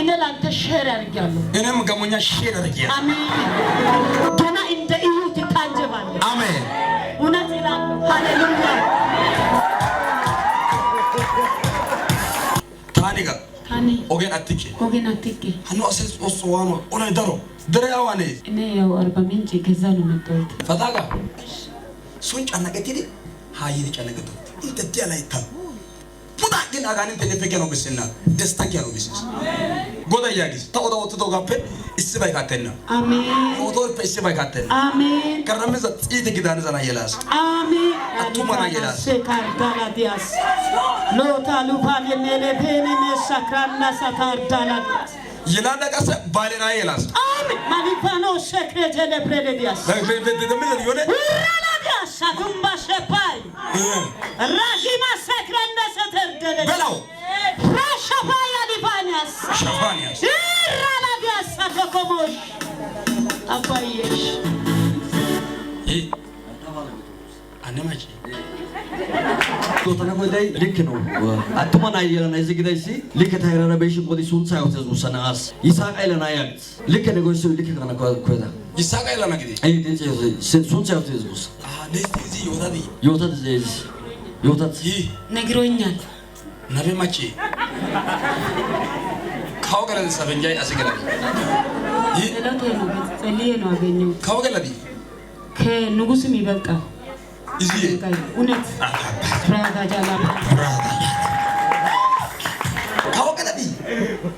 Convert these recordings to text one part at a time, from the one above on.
إن لا تشهر رجاله إنه مقامونيا شير رجال آمين جنا إنت إيو تتانجبان آمين ونزلا هاليلويا تانيكا كاني أوجين أتيكي هنو أساس أسوانو أولا يدارو دريا واني إنه يا أربعين جي كذا نمتوت فتاكا سونج أنا كتير هاي دي أنا كتير أنت تيالا يتام متأكد أغاني تنفكينو بسنا دستانكينو بسنا غدا ياغيس تاودا وتدوغا بي إسباي كاتنا آمين أوتور بي إسباي كاتنا آمين كراميزا إيدي كدان زنا يلاس آمين أتومانا يلاس سكار دالا دياس لو تالو باني نيلي بيني نسكران نسكار دالا دياس يلانا كاسة بالنا يلاس آمين مالي بانو سكري جلي بريدي دياس دميزا يوني ورالا دياس ساكمبا شباي راجيما سكران نسكر دالا بلاو راشبايا لبانياس شفانياس ورالا دياس ساكموش أبايش إيه أنا ماشي Kotana ko dai likno atuma na yela na izigi dai si likata hirana beshi ko di sunsa yote usana as isa kaila na yat likne go su likana ko da Isaka ilana kidi ay den sunsa yote us nesti yodadi yota yi ነግሮኛል nabe machi kawgala sabenjay asigala yi ጸሎቴ ነው ጸልዬ ነው አገኘው kawgala di ከንጉስም ይበልጣል izi እውነት ፍራጋ ጃላባ kawgala di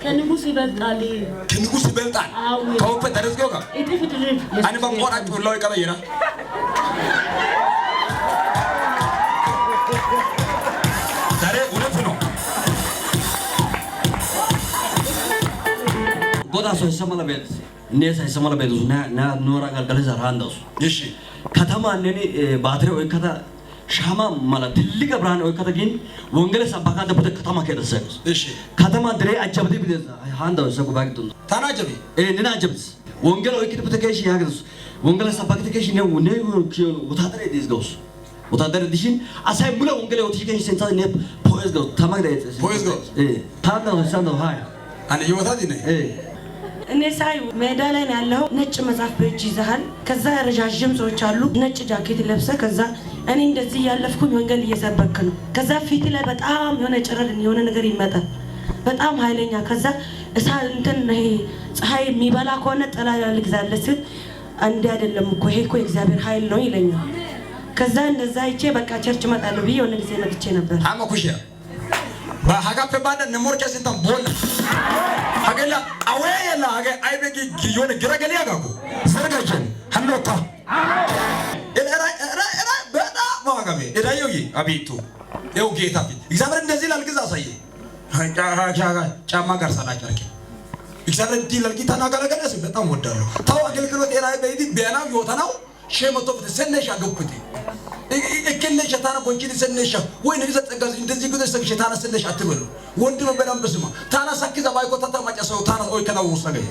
ከንጉስ ይበልጣል kenigusi beltan kawpe daresgoga እጥፍ ድርብ ani bangora chulo ikala yira dare unetuno goda so samala bet ne sai samala bet na nora galgal zarhandas yeshi katama neni baatre o kata shama mala tilli gabran o kata gin wongale sabaka da puta katama ke dasa yeshi katama dre ajabdi bideza handa so ko bagdun tana jabi nina ajabs wongale o kiti puta keshi yagdos wongale sabaka keshi ne kiyo utadare disgos utadare dishin asay mula wongale o tishken sensa ne poes go tamag da Poes go? tanda sando hay ani yodadi ne እኔ ሳይ ሜዳ ላይ ነው ያለው ነጭ መጽሐፍ በእጅ ይዘሃል ከዛ ረጃጅም ሰዎች አሉ ነጭ ጃኬት ለብሰ ከዛ እኔ እንደዚህ ያለፍኩኝ ወንጌል እየሰበክ ነው ከዛ ፊት ላይ በጣም የሆነ ጭረድ የሆነ ነገር ይመጣል በጣም ኃይለኛ ከዛ እሳ እንትን ይሄ ፀሐይ የሚበላ ከሆነ ጥላ ልግዛለስ አንዴ አይደለም እኮ ይሄ እኮ እግዚአብሔር ኃይል ነው ይለኛል ከዛ እንደዛ አይቼ በቃ ቸርች እመጣለሁ ብዬ የሆነ ጊዜ መጥቼ ነበር ama kushiya ba haga pe banda ne morke sintan bolla hagella awayella haga aibegi giyone giragaliya gago sargachen hannota era beda magabe era yoyi abitu yau geta bi እግዚአብሔር እንደዚህ ላልግዛ ሳየ ጫማ ጋር ሳላጨርቅ እግዚአብሔር እንዲህ ላልጊታ ናገለገለስ በጣም ወዳለሁ ታው አገልግሎት era በይዲ ቢያና ይወታናው ሸመቶ ሰነሽ አገኩት እከነ ሸታና ቦንቺን ሰነሽ ወይ ነው ዘጠጋዝ እንደዚህ ጉድ ሰክ ሸታና ሰነሽ አትበሉ ወንድም በላም በስማ ታና ሰክዛ ባይኮ ተታማጫ ሰው ታና ወይ ከናው ሰገይ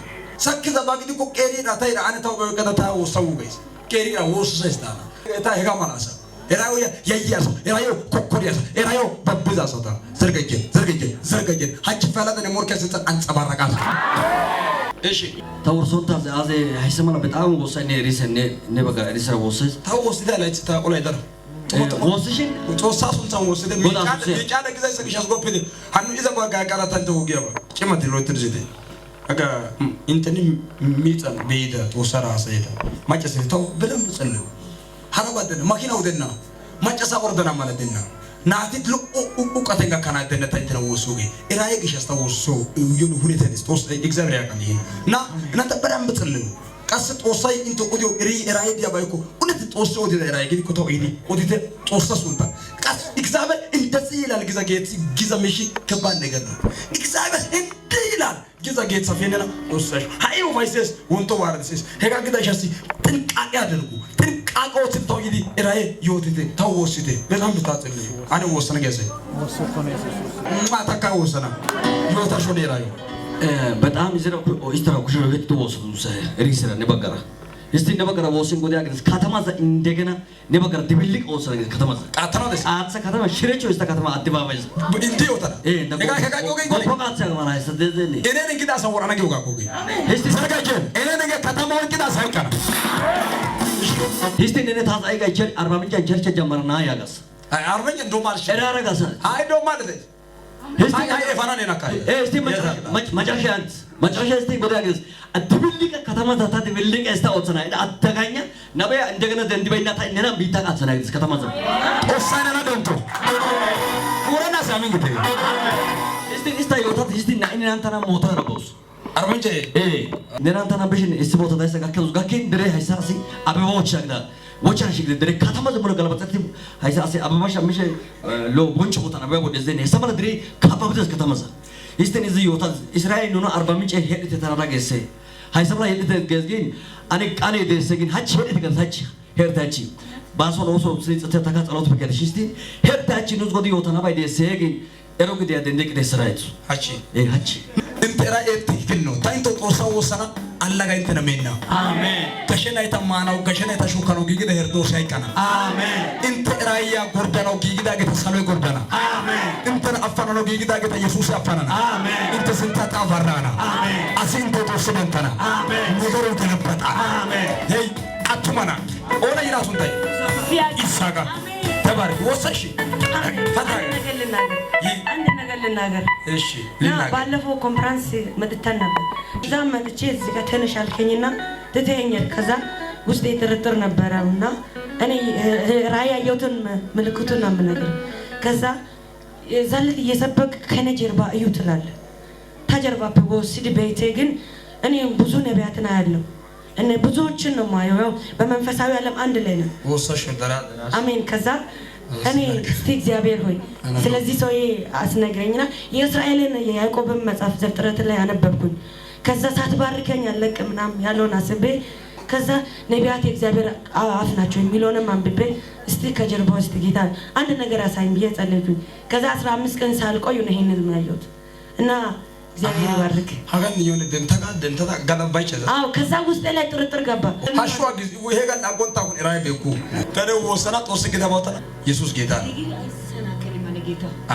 ሰክዛ ባግዲ ኮ ቀሪ ራታይ አነ ታው በከታ ሰው ገይስ ቀሪ ወስ ሰስታና እታ ሄጋ ማናሳ ኤራዮ ያያስ ኤራዮ ኮኮዲያስ ኤራዮ በብዛ ሰታ ዘርገጀ ሀጭ ፈላደነ ሞርከስ አንጸባረቃል እሺ ተወርሶንታ አዜ አይሰማና በጣም ወሰኔ ሪሰኔ ነበጋ ሪሰራ ወሰስ ታወስዳ ላይ ታቆላይ ደር ወሰሽን ጾሳሱን ታው ወሰደ ሚጫለ ግዛ ሰግሽ አስጎፕል ሀኑ ኢዛ ጓጋ ቀራታን ተውጊያባ ጭመት ሎትር ዝደ አጋ እንተኒ ሚጻን በይዳ ወሰራ ሰይዳ ማጨሰ ታው በደም ጸለ ሐረባደነ ማኪናው ደና ማጨሳ ወርደና ማለደና ናቲት ሉቁቀተንጋ ካናደነ ታይተነ ወሱጌ ኢራዬ ግሽ አስተወሱ ይሉ ሁኔታንስ ጦስ እግዚአብሔር ያቀል ይሄ ና እናንተ በደንብ ጸልዩ ቀስ ጦሳይ እንተ ኦዲዮ ኢራዬ ዲያባይኮ እውነት ጦስ ኦዲዮ ኢራዬ ግን ኮታው ኢዲ ኦዲተ ጦስ ሱንታ ቀስ እግዚአብሔር እንደዚህ ይላል ግዛ ምሽ ከባድ ነገር ነው እግዚአብሔር እንዲህ ይላል ግዛ ጌት ሰፈነና ጦስሽ ሃይው ቫይሰስ ወንቶ ዋርደስ ሄጋ ግዳሻሲ ጥንቃቄ አድርጉ ጥንቃቄው ትተው ይዲ ኢራዬ ይወትተ ታወስተ በጣም ብታጸልዩ አነ ወሰነ ገዘ ማታካ ወሰና ይወታሾ ኢራዬ በጣም ይዘራ ኢስተራ ኩሽሮ ገት ተወሰዱ ሰ ሪሰራ ነበገራ እስቲ ነበረ ወስን ጎዲያ ግን ከተማዛ እንደገና ነበረ ድብልቅ ወሰነ ከተማ ቃተናው ደስ አትሰ ከተማ ሽሬቾ እስተ ከተማ አዲባባይ እንዴ ወጣ ነጋ ከጋጆ ገኝ ጎይ ወቆቃት ሰገማ ላይ ሰደዘኒ እኔ እንግዳ ሰወራና ገው ጋር ጎይ እስቲ ሰጋጀን እኔ ነገ ከተማው እንግዳ ሳይቀር እስቲ እኔ ታጻይ ጋር ቸር 40 ምንጭ ቸርች ጀመርና ያጋስ አርበኛ ዶማልሽ እራረጋሳ አይ ዶማልሽ አይ ፈናኔ ናካይ እስቲ መጨረሻ እስቲ ጎዲያ ግን አድብልቅ ከተማ ታታ ድብልቅ እስታውትና አተጋኛ ነብያ እንደገና ደንዲበይና ታይነና ቢታቃተና ግስ ከተማ ዘ ኦሳናና ደንቶ ወረና ሳሚን ግቴ እስቲ ይወጣት እስቲ እናንተና ሞታ ረቦስ አርበኛ ነናንተና በሽን እስቲ ቦታ ታይሰጋከዙ ጋኪን ድሬ ሃይሳሲ አበባዎች ያግዳ ወቻን ሽግደ ድሬ ከተማ ዘ ብሎ ገለበጠት ሃይሳሲ አበባሽ አምሽ ሎ ቦንጭ ቦታ ነው ወደ ዘኔ ሰማለ ድሬ ካባብደስ ከተማ ዘ እስቲ እዚ ይወጣ እስራኤል ነው 40 ምንጭ ሄድ ተተራራገሰ ሃይሰብላ ሄድ ተገዝጊን አኔ ቃኔ ደሰግን ሀጭ ሄድ ተገዛች ሄርታቺ ባሶን ኦሶ ስለጽተ ተካጸሎት በከደሽ እስቲ ሄርታቺ ነው ጎዲ ወታና ባይ ደሰግን ኤሮግዲ ያደንደቅ ደስራይት ሀቺ ሀቺ እንተራ ኤቲክን ነው ታይንቶ ጦሳው ወሰና አላጋ እንተና ሜና አሜን ከሸና የተማናው ከሸና የተሹከነው ጊግዳ ሄርዶ ሳይቀና አሜን እንተራያ ጎርዳናው ጊግዳ ገተሰሎ ጎርዳና አሜን እንተራ አፋናው ጊግዳ ገተ ኢየሱስ አፋናና አሜን እንተ ስንታታ ፈራና አሜን አሲንቶ ጦስመንተና አሜን ነገሩ ተነበጣ አሜን ሄይ አቱማና ኦላ ይራሱን ታይ ኢሳጋ ተባረክ ወሰሽ ፈታጋ አንድ ነገር ልናገር እሺ ባለፈው ኮንፈረንስ መጥተን ነበር እዛ መጥቼ እዚህ ጋር ተነሽ አልከኝና ትተኸኛል ከዛ ውስጥ የተረተር ነበርና እኔ ራእይ ያየሁትን ምልክቱን ነው የምነግርህ ከዛ ዘልት እየሰበክ ከኔ ጀርባ እዩ ትላለህ ታጀርባ በወስድ ቤቴ ግን እኔ ብዙ ነቢያትን አያለሁ እኔ ብዙዎችን ነው ማየው በመንፈሳዊ ዓለም አንድ ላይ ነው ወሰሽ ደራ አሜን ከዛ እኔ እስቲ እግዚአብሔር ሆይ ስለዚህ ሰው አስነግረኝና የእስራኤልን የያዕቆብን መጽሐፍ ዘፍጥረት ላይ አነበብኩኝ ከዛ ሳትባርከኝ አለቅምናም ያለውን አስቤ ከዛ ነቢያት የእግዚአብሔር አፍ ናቸው የሚለውንም አንብቤ እስቲ ከጀርባው እስቲ ጌታ አንድ ነገር አሳይኝ ብዬ ጸለይኩኝ ከዛ 15 ቀን ሳልቆይ ነው ይሄንን ማየሁት እና እግዚአብሔር ይባርክ ሀገን ይሁን ደንተጋ ጋዳባይቸ አው ከዛ ውስጥ ላይ ጥርጥር ገባ አሽዋ ጊዜ ይሄ ጋር አቆንታውን ራይ በኩ ተደው ወሰና ጦስ ገዳባውታ ኢየሱስ ጌታ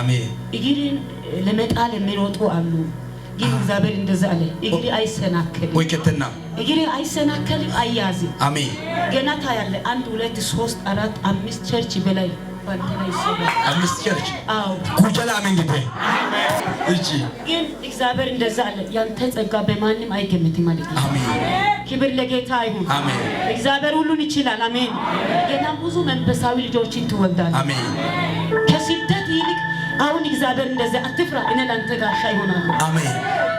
አሜን እግሪን ለመጣል የሚሮጡ አሉ ግን እግዚአብሔር እንደዛ አለ እግሪ አይሰናከል ወይ ከተና እግሪ አይሰናከል አያዝ አሜን ገና ታያለ 1 2 3 4 5 ቸርች በላይ ባንተና ይሰራል 5 ቸርች አው ኩጀላ አሜን ጌታ እጂ ግን እግዚአብሔር እንደዛ አለ ያንተ ጸጋ በማንም አይገመትም ማለት ነው አሜን ክብር ለጌታ ይሁን አሜን እግዚአብሔር ሁሉን ይችላል አሜን ገና ብዙ መንፈሳዊ ልጆችን ትወልዳለህ አሜን ከስደት ይልቅ አሁን እግዚአብሔር እንደዛ አትፍራ እኔ ላንተ ጋሻ ይሆናል አሜን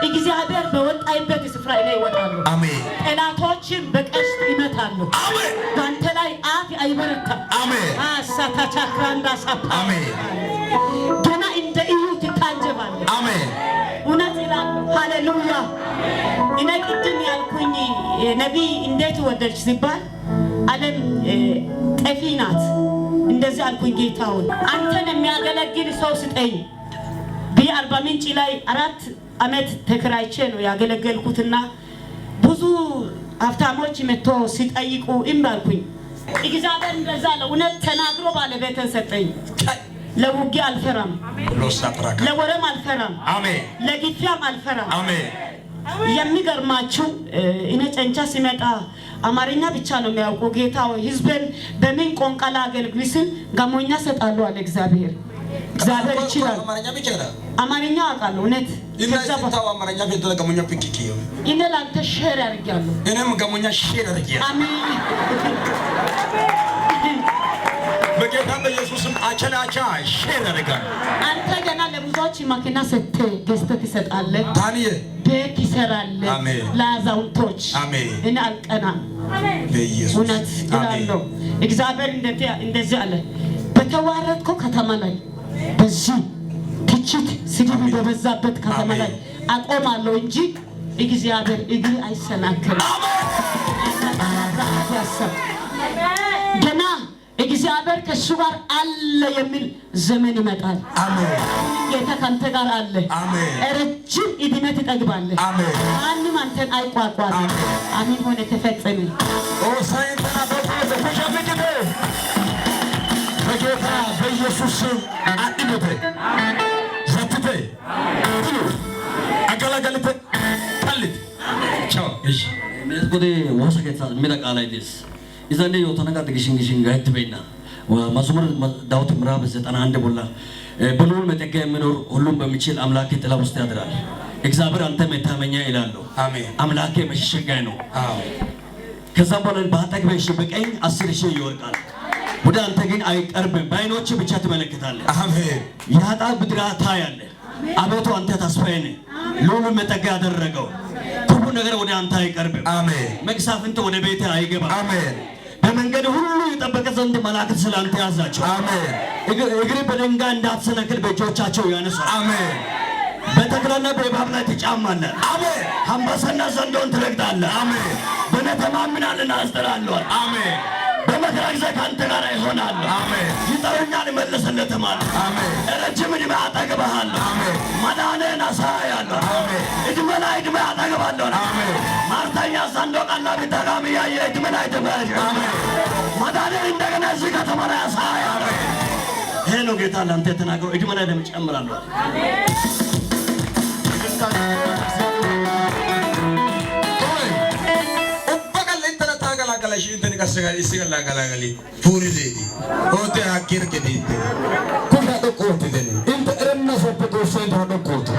እግዚአብሔር በወጣይበት ስፍራ እኔ ይወጣሉ አሜን ጠላቶችን በቀስት ይመታሉ አሜን ባንተ ላይ አፍ አይበረታም አሜን አሳታቻክራንዳ ሳፓ አሜን ገና እንደ እዩ ትታጀባለህ አሜን እውነት ይላል ሃሌሉያ እኔ ቅድም ያልኩኝ ነቢይ እንዴት ወደድሽ ሲባል ዓለም ጠፊ ናት እንደዚህ አልኩኝ ጌታውን አንተን የሚያገለግል ሰው ስጠኝ በ40 ምንጭ ላይ 4 አመት ተከራይቼ ነው ያገለገልኩትና ብዙ ሀብታሞች መጥቶ ሲጠይቁ እምባልኩኝ እግዚአብሔር እንደዛ ለእውነት ተናግሮ ባለቤትን ሰጠኝ ለውጊያ አልፈራም ለወረም አልፈራም አሜን ለግፊያም አልፈራም አሜን የሚገርማችሁ እኔ ጨንቻ ሲመጣ አማርኛ ብቻ ነው የሚያውቁ ጌታው ህዝብን በምን ቆንቃላ አገልግልስን ጋሞኛ ሰጣለሁ አለ እግዚአብሔር ይችላል አማርኛ አውቃለሁ እውነት ይላልታው አማርኛ ፊት ጋሞኛ ፒኪኪዮ እኔ ላንተ ሼር አድርጋለሁ እኔም ጋሞኛ ሼር አድርጋለሁ አሜን በጌታ በኢየሱስም አቸላቻ ሼር አድርጋለሁ አንተ ገና ለብዙዎች ማኪና ሰጥተ ገዝተህ ትሰጣለህ ታንየ ቤት ይሰራል ለአዛውንቶች እኔ አልቀናም በኢየሱስ እውነት ይላለው እግዚአብሔር እንደዚህ አለ በተዋረድከው ከተማ ላይ በዚህ ትችት ስድብ በበዛበት ከተማ ላይ አቆማለሁ እንጂ እግዚአብሔር እግር አይሰናከልም ገና እግዚአብሔር ከእሱ ጋር አለ የሚል ዘመን ይመጣል። አሜን። ጌታ ካንተ ጋር አለ። አሜን። ረጅም ዕድሜ ትጠግባለህ። አሜን። ማንም አንተን አይቋቋም። አሜን ሆነ ተፈጸመ። ኦሳይንተና በተሸፍጅተ በጌታ በኢየሱስ ስም አድነተ ዘትተ ሁሉ አገላገልተ ጣልት ቻው እሺ መስጎዴ ወሰከታ ሚለቃ ላይ ደስ ይዘንደ የወተነጋ ድግሽንግሽን ጋይት በይና መዝሙር ዳዊት ምዕራፍ 91 ቦላ ብሉን መጠጋ የሚኖር ሁሉም በሚችል አምላክ ጥላ ውስጥ ያድራል። እግዚአብሔር አንተ መታመኛ ይላል። አሜን። አምላኬ መሸሸጊያ ነው። አሜን። ከዛ በኋላ በአጠገቤ በቀኝ 10,000 ይወርቃል፣ ወደ አንተ ግን አይቀርብም። በዓይኖች ብቻ ትመለከታለህ። አሜን። የኃጢአት ብድራት ታያለህ። አቤቱ አንተ ተስፋዬ ነህ። ልዑል መጠጊያ ያደረገው ክፉ ነገር ወደ አንተ አይቀርብም። አሜን። መቅሰፍት ወደ ቤት አይገባም። አሜን። በመንገድ ሁሉ ይጠበቅ ዘንድ መላእክት ስላንተ ያዛቸው። አሜን። እግር በድንጋይ እንዳትሰነክል በእጆቻቸው ያነሳል። አሜን። በተክልና በእባብ ላይ ትጫማለህ። አሜን። አንበሳና ዘንዶን ትረግጣለህ። አሜን። በእኔ ተማምናልና አስጥላለሁ። አሜን። በመከራ ጊዜ ከአንተ ጋር ይሆናለሁ። አሜን። ይጠሩኛል እመልስለትማለሁ። አሜን። ረጅም ዕድሜ አጠግብሃለሁ። አሜን። ማዳንህን አሳያለሁ። አሜን። ዕድሜ ላይ ዕድሜ አጠግባለሁ። አሜን። ማርተኛ ሳንዶቃና ቢጠጋም እያየ ዕድሜ ላይ ዕድሜ አሜን። ማዳንህን እንደገና እዚህ ከተማ ላይ አሳያለሁ። ይሄ ነው ጌታ ለአንተ የተናገረው። ዕድሜ ላይ ደግሞ እጨምራለሁ። Inteni kasagari isigala galagali puri dedi. Ote hakir ke dedi. Kuda to kote dedi. Inte erna soppe to sento do kote.